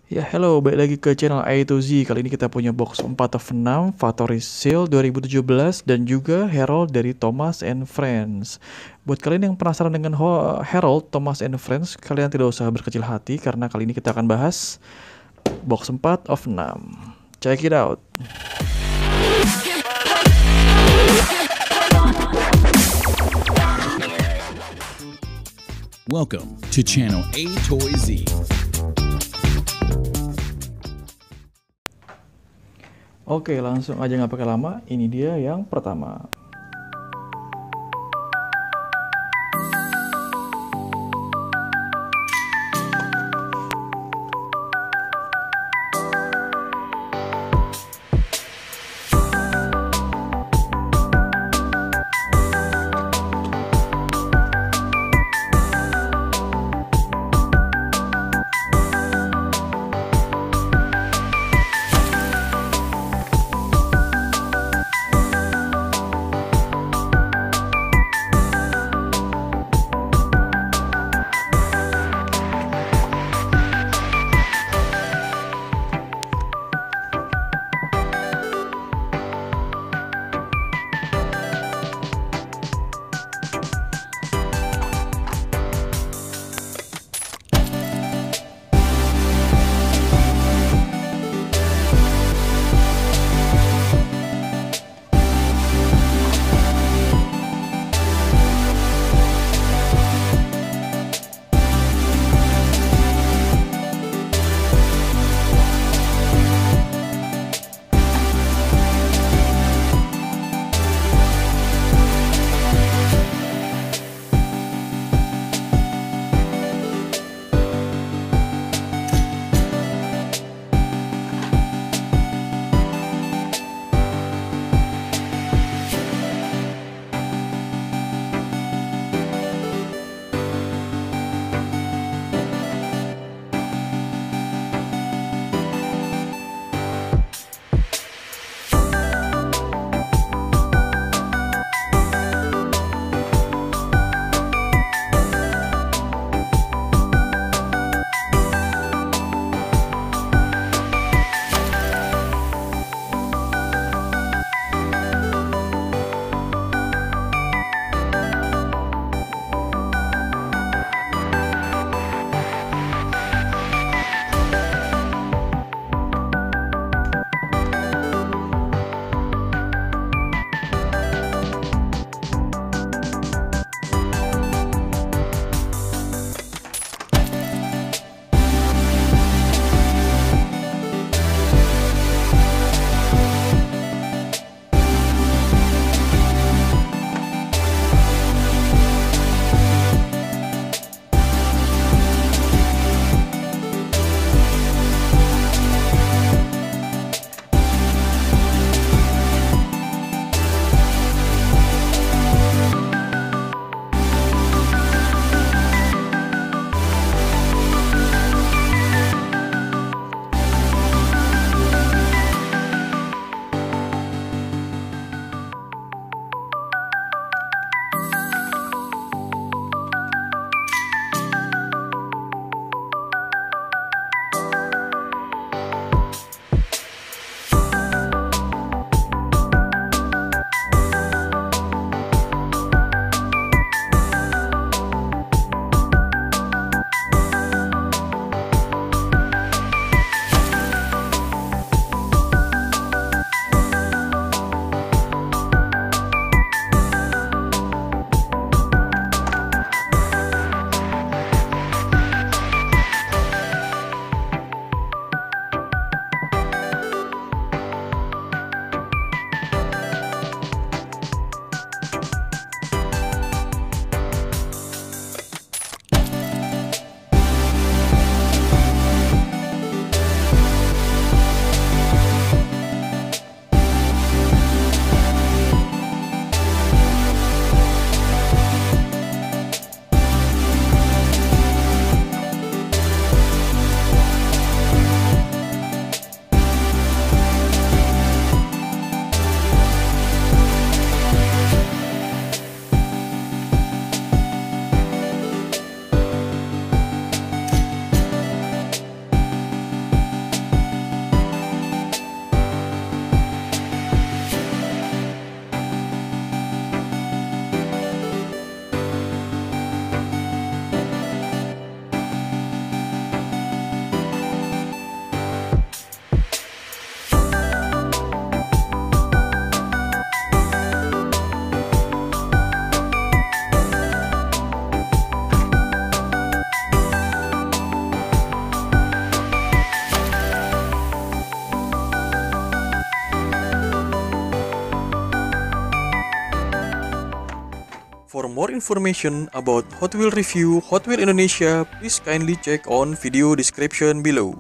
Ya, hello, balik lagi ke channel A to Z. Kali ini kita punya box 4 of 6 Factory Sale 2017 dan juga Herald dari Thomas and Friends. Buat kalian yang penasaran dengan Herald, Thomas and Friends, kalian tidak usah berkecil hati karena kali ini kita akan bahas box 4 of 6. Check it out. Welcome to channel A to Z. Oke, langsung aja nggak pakai lama. Ini dia yang pertama. For more information about Hot Wheels review Hot Wheels Indonesia, please kindly check on video description below.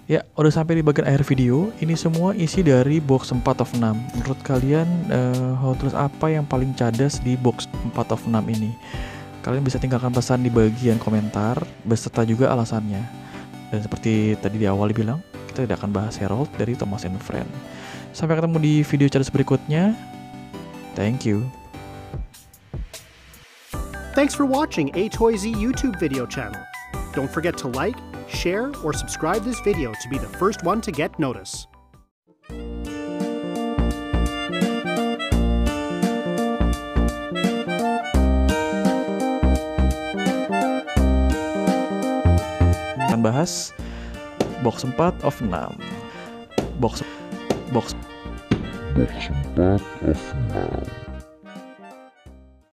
Ya, udah sampai di bagian akhir video. Ini semua isi dari box 4 of 6. Menurut kalian Hot Wheels apa yang paling cadas di box 4 of 6 ini? Kalian bisa tinggalkan pesan di bagian komentar beserta juga alasannya. Dan seperti tadi di awal bilang, kita tidak akan bahas Harold dari Thomas and Friends. Sampai ketemu di video cadas berikutnya. Thank you. Thanks for watching A-Toy-Z YouTube video channel. Don't forget to like, share, or subscribe this video to be the first one to get notice. Akan bahas box 4 of 6. Box 4 of 6.